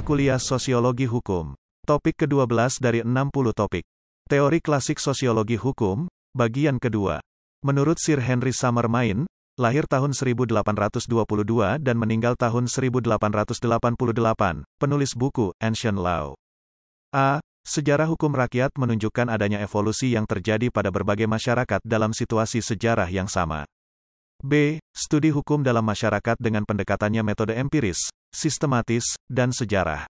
Kuliah Sosiologi Hukum. Topik ke-12 dari 60 topik. Teori klasik sosiologi hukum, bagian kedua. Menurut Sir Henry Summer Main, lahir tahun 1822 dan meninggal tahun 1888, penulis buku Ancient Law. A. Sejarah hukum rakyat menunjukkan adanya evolusi yang terjadi pada berbagai masyarakat dalam situasi sejarah yang sama. B. Studi hukum dalam masyarakat dengan pendekatannya metode empiris, sistematis, dan sejarah.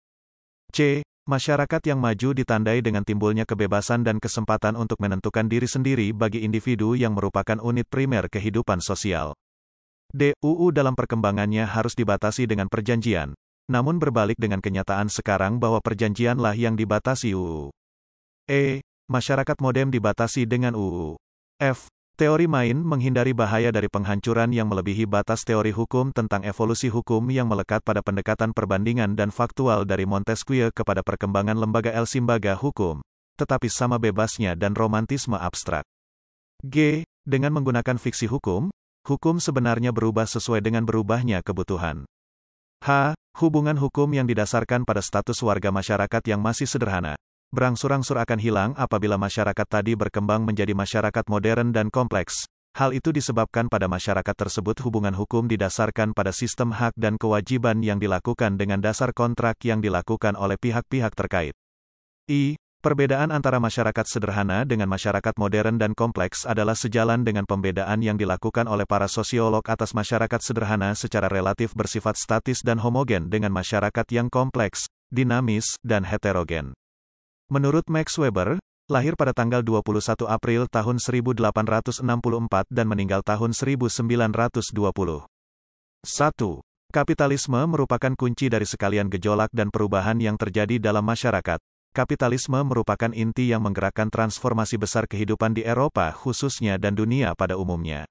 C. Masyarakat yang maju ditandai dengan timbulnya kebebasan dan kesempatan untuk menentukan diri sendiri bagi individu yang merupakan unit primer kehidupan sosial. D. UU dalam perkembangannya harus dibatasi dengan perjanjian, namun berbalik dengan kenyataan sekarang bahwa perjanjianlah yang dibatasi UU. E. Masyarakat modern dibatasi dengan UU. F. Teori Main menghindari bahaya dari penghancuran yang melebihi batas teori hukum tentang evolusi hukum yang melekat pada pendekatan perbandingan dan faktual dari Montesquieu kepada perkembangan lembaga lembaga hukum, tetapi sama bebasnya dan romantisme abstrak. G. Dengan menggunakan fiksi hukum, hukum sebenarnya berubah sesuai dengan berubahnya kebutuhan. H. Hubungan hukum yang didasarkan pada status warga masyarakat yang masih sederhana, berangsur-angsur akan hilang apabila masyarakat tadi berkembang menjadi masyarakat modern dan kompleks. Hal itu disebabkan pada masyarakat tersebut hubungan hukum didasarkan pada sistem hak dan kewajiban yang dilakukan dengan dasar kontrak yang dilakukan oleh pihak-pihak terkait. I. Perbedaan antara masyarakat sederhana dengan masyarakat modern dan kompleks adalah sejalan dengan pembedaan yang dilakukan oleh para sosiolog atas masyarakat sederhana secara relatif bersifat statis dan homogen dengan masyarakat yang kompleks, dinamis, dan heterogen. Menurut Max Weber, lahir pada tanggal 21 April tahun 1864 dan meninggal tahun 1920. 1. Kapitalisme merupakan kunci dari sekalian gejolak dan perubahan yang terjadi dalam masyarakat. Kapitalisme merupakan inti yang menggerakkan transformasi besar kehidupan di Eropa khususnya dan dunia pada umumnya.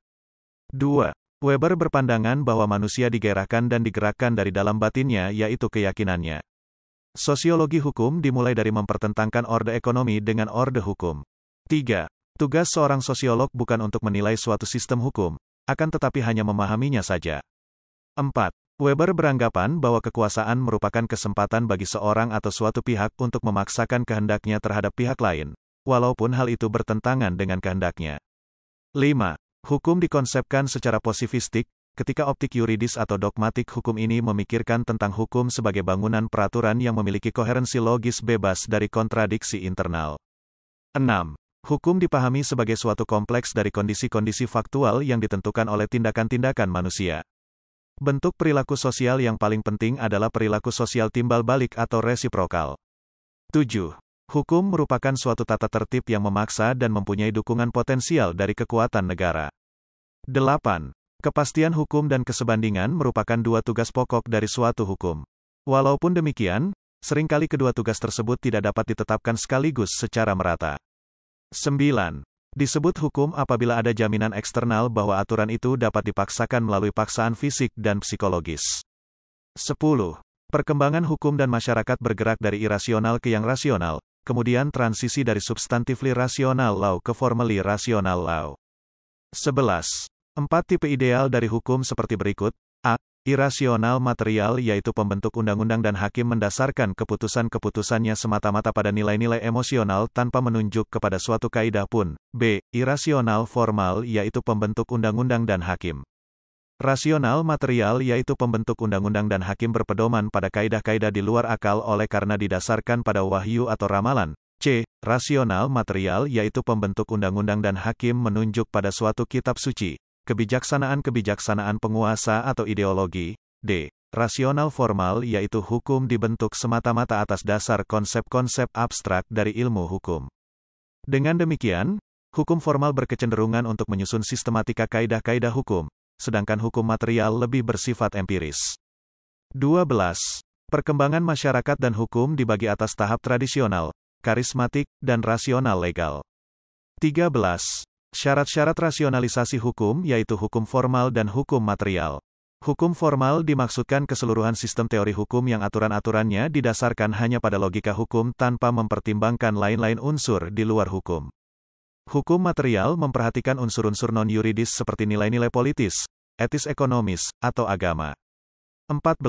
2. Weber berpandangan bahwa manusia digairahkan dan digerakkan dari dalam batinnya yaitu keyakinannya. Sosiologi hukum dimulai dari mempertentangkan orde ekonomi dengan orde hukum. 3. Tugas seorang sosiolog bukan untuk menilai suatu sistem hukum, akan tetapi hanya memahaminya saja. 4. Weber beranggapan bahwa kekuasaan merupakan kesempatan bagi seorang atau suatu pihak untuk memaksakan kehendaknya terhadap pihak lain, walaupun hal itu bertentangan dengan kehendaknya. 5. Hukum dikonsepkan secara posifistik, ketika optik yuridis atau dogmatik hukum ini memikirkan tentang hukum sebagai bangunan peraturan yang memiliki koherensi logis bebas dari kontradiksi internal. 6. Hukum dipahami sebagai suatu kompleks dari kondisi-kondisi faktual yang ditentukan oleh tindakan-tindakan manusia. Bentuk perilaku sosial yang paling penting adalah perilaku sosial timbal balik atau resiprokal. 7. Hukum merupakan suatu tata tertib yang memaksa dan mempunyai dukungan potensial dari kekuatan negara. 8. Kepastian hukum dan kesebandingan merupakan dua tugas pokok dari suatu hukum. Walaupun demikian, seringkali kedua tugas tersebut tidak dapat ditetapkan sekaligus secara merata. 9. Disebut hukum apabila ada jaminan eksternal bahwa aturan itu dapat dipaksakan melalui paksaan fisik dan psikologis. 10. Perkembangan hukum dan masyarakat bergerak dari irasional ke yang rasional, kemudian transisi dari substantively rational law ke formally rational law. 11. 4 tipe ideal dari hukum seperti berikut. A. Irasional material yaitu pembentuk undang-undang dan hakim mendasarkan keputusan-keputusannya semata-mata pada nilai-nilai emosional tanpa menunjuk kepada suatu kaidah pun. B. Irasional formal yaitu pembentuk undang-undang dan hakim. Rasional material yaitu pembentuk undang-undang dan hakim berpedoman pada kaidah-kaidah di luar akal oleh karena didasarkan pada wahyu atau ramalan. C. Rasional material yaitu pembentuk undang-undang dan hakim menunjuk pada suatu kitab suci, kebijaksanaan-kebijaksanaan penguasa atau ideologi. D. Rasional formal yaitu hukum dibentuk semata-mata atas dasar konsep-konsep abstrak dari ilmu hukum. Dengan demikian, hukum formal berkecenderungan untuk menyusun sistematika kaidah-kaidah hukum, sedangkan hukum material lebih bersifat empiris. 12. Perkembangan masyarakat dan hukum dibagi atas tahap tradisional, karismatik, dan rasional legal. 13. Syarat-syarat rasionalisasi hukum yaitu hukum formal dan hukum material. Hukum formal dimaksudkan keseluruhan sistem teori hukum yang aturan-aturannya didasarkan hanya pada logika hukum tanpa mempertimbangkan lain-lain unsur di luar hukum. Hukum material memperhatikan unsur-unsur non-yuridis seperti nilai-nilai politis, etis ekonomis, atau agama. 14.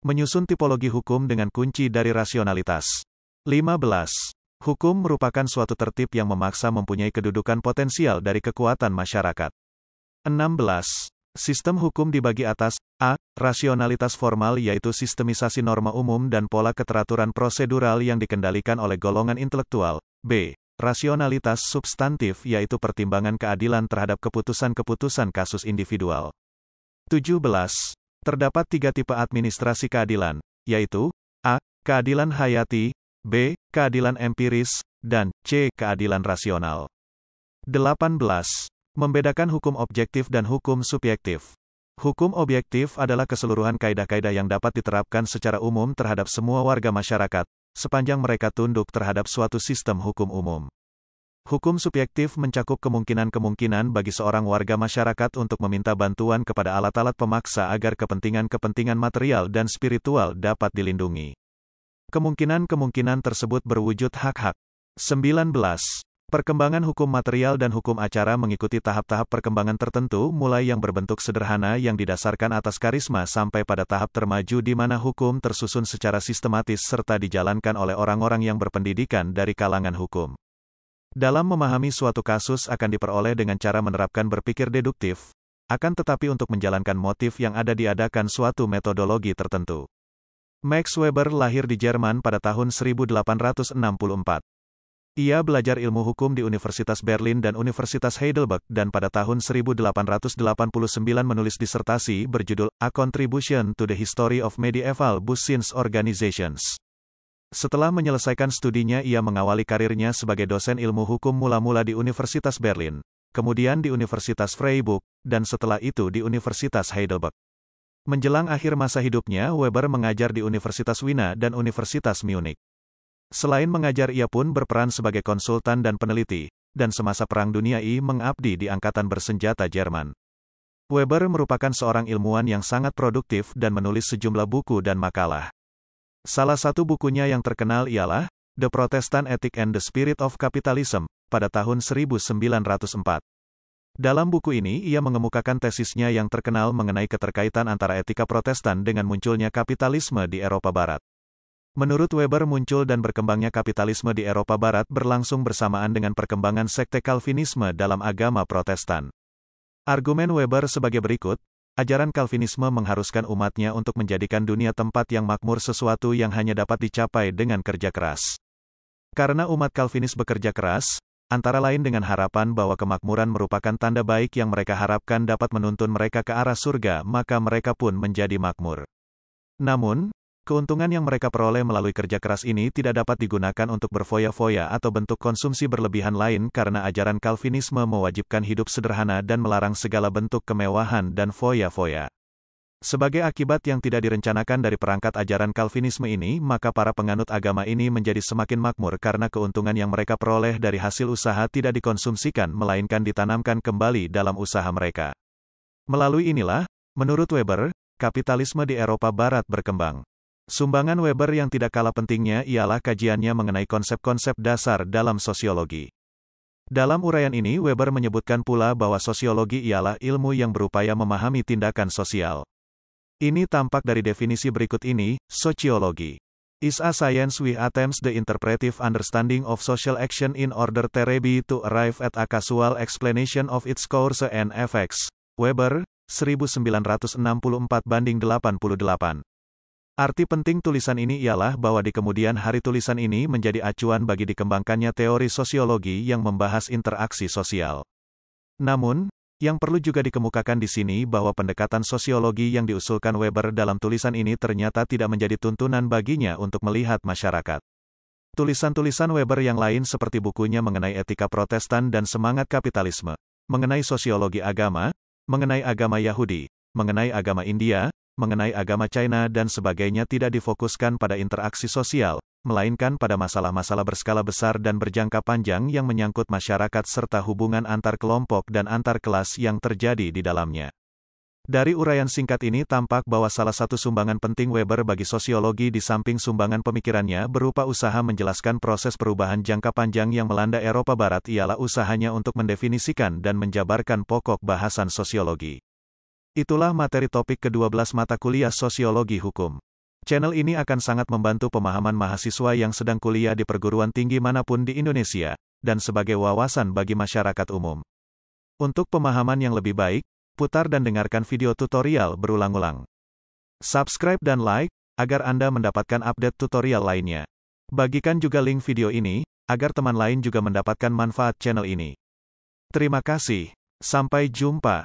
Menyusun tipologi hukum dengan kunci dari rasionalitas. 15. Hukum merupakan suatu tertib yang memaksa mempunyai kedudukan potensial dari kekuatan masyarakat. 16. Sistem hukum dibagi atas a. Rasionalitas formal yaitu sistemisasi norma umum dan pola keteraturan prosedural yang dikendalikan oleh golongan intelektual. b. Rasionalitas substantif yaitu pertimbangan keadilan terhadap keputusan-keputusan kasus individual. 17. Terdapat 3 tipe administrasi keadilan, yaitu a. Keadilan hayati, b. Keadilan empiris, dan c. Keadilan rasional. 18. Membedakan hukum objektif dan hukum subjektif. Hukum objektif adalah keseluruhan kaidah-kaidah yang dapat diterapkan secara umum terhadap semua warga masyarakat, sepanjang mereka tunduk terhadap suatu sistem hukum umum. Hukum subjektif mencakup kemungkinan-kemungkinan bagi seorang warga masyarakat untuk meminta bantuan kepada alat-alat pemaksa agar kepentingan-kepentingan material dan spiritual dapat dilindungi. Kemungkinan-kemungkinan tersebut berwujud hak-hak. 19. Perkembangan hukum material dan hukum acara mengikuti tahap-tahap perkembangan tertentu mulai yang berbentuk sederhana yang didasarkan atas karisma sampai pada tahap termaju di mana hukum tersusun secara sistematis serta dijalankan oleh orang-orang yang berpendidikan dari kalangan hukum. Dalam memahami suatu kasus akan diperoleh dengan cara menerapkan berpikir deduktif, akan tetapi untuk menjalankan motif yang ada diadakan suatu metodologi tertentu. Max Weber lahir di Jerman pada tahun 1864. Ia belajar ilmu hukum di Universitas Berlin dan Universitas Heidelberg dan pada tahun 1889 menulis disertasi berjudul A Contribution to the History of Medieval Business Organizations. Setelah menyelesaikan studinya ia mengawali karirnya sebagai dosen ilmu hukum mula-mula di Universitas Berlin, kemudian di Universitas Freiburg, dan setelah itu di Universitas Heidelberg. Menjelang akhir masa hidupnya Weber mengajar di Universitas Wina dan Universitas Munich. Selain mengajar ia pun berperan sebagai konsultan dan peneliti, dan semasa Perang Dunia I mengabdi di Angkatan Bersenjata Jerman. Weber merupakan seorang ilmuwan yang sangat produktif dan menulis sejumlah buku dan makalah. Salah satu bukunya yang terkenal ialah The Protestant Ethic and the Spirit of Capitalism, pada tahun 1904. Dalam buku ini ia mengemukakan tesisnya yang terkenal mengenai keterkaitan antara etika Protestan dengan munculnya kapitalisme di Eropa Barat. Menurut Weber muncul dan berkembangnya kapitalisme di Eropa Barat berlangsung bersamaan dengan perkembangan sekte Calvinisme dalam agama Protestan. Argumen Weber sebagai berikut. Ajaran Calvinisme mengharuskan umatnya untuk menjadikan dunia tempat yang makmur sesuatu yang hanya dapat dicapai dengan kerja keras. Karena umat Calvinis bekerja keras, antara lain dengan harapan bahwa kemakmuran merupakan tanda baik yang mereka harapkan dapat menuntun mereka ke arah surga, maka mereka pun menjadi makmur. Namun, keuntungan yang mereka peroleh melalui kerja keras ini tidak dapat digunakan untuk berfoya-foya atau bentuk konsumsi berlebihan lain karena ajaran Calvinisme mewajibkan hidup sederhana dan melarang segala bentuk kemewahan dan foya-foya. Sebagai akibat yang tidak direncanakan dari perangkat ajaran Calvinisme ini, maka para penganut agama ini menjadi semakin makmur karena keuntungan yang mereka peroleh dari hasil usaha tidak dikonsumsikan melainkan ditanamkan kembali dalam usaha mereka. Melalui inilah, menurut Weber, kapitalisme di Eropa Barat berkembang. Sumbangan Weber yang tidak kalah pentingnya ialah kajiannya mengenai konsep-konsep dasar dalam sosiologi. Dalam uraian ini Weber menyebutkan pula bahwa sosiologi ialah ilmu yang berupaya memahami tindakan sosial. Ini tampak dari definisi berikut ini, sociology is a science which attempts the interpretive understanding of social action in order thereby to arrive at a causal explanation of its course and effects. Weber, 1964-88. Arti penting tulisan ini ialah bahwa di kemudian hari tulisan ini menjadi acuan bagi dikembangkannya teori sosiologi yang membahas interaksi sosial. Namun, yang perlu juga dikemukakan di sini bahwa pendekatan sosiologi yang diusulkan Weber dalam tulisan ini ternyata tidak menjadi tuntunan baginya untuk melihat masyarakat. Tulisan-tulisan Weber yang lain seperti bukunya mengenai etika Protestan dan semangat kapitalisme, mengenai sosiologi agama, mengenai agama Yahudi, mengenai agama India, mengenai agama China dan sebagainya tidak difokuskan pada interaksi sosial, melainkan pada masalah-masalah berskala besar dan berjangka panjang yang menyangkut masyarakat serta hubungan antar kelompok dan antar kelas yang terjadi di dalamnya. Dari uraian singkat ini tampak bahwa salah satu sumbangan penting Weber bagi sosiologi di samping sumbangan pemikirannya berupa usaha menjelaskan proses perubahan jangka panjang yang melanda Eropa Barat ialah usahanya untuk mendefinisikan dan menjabarkan pokok bahasan sosiologi. Itulah materi topik ke-12 mata kuliah Sosiologi Hukum. Channel ini akan sangat membantu pemahaman mahasiswa yang sedang kuliah di perguruan tinggi manapun di Indonesia, dan sebagai wawasan bagi masyarakat umum. Untuk pemahaman yang lebih baik, putar dan dengarkan video tutorial berulang-ulang. Subscribe dan like, agar Anda mendapatkan update tutorial lainnya. Bagikan juga link video ini, agar teman lain juga mendapatkan manfaat channel ini. Terima kasih. Sampai jumpa.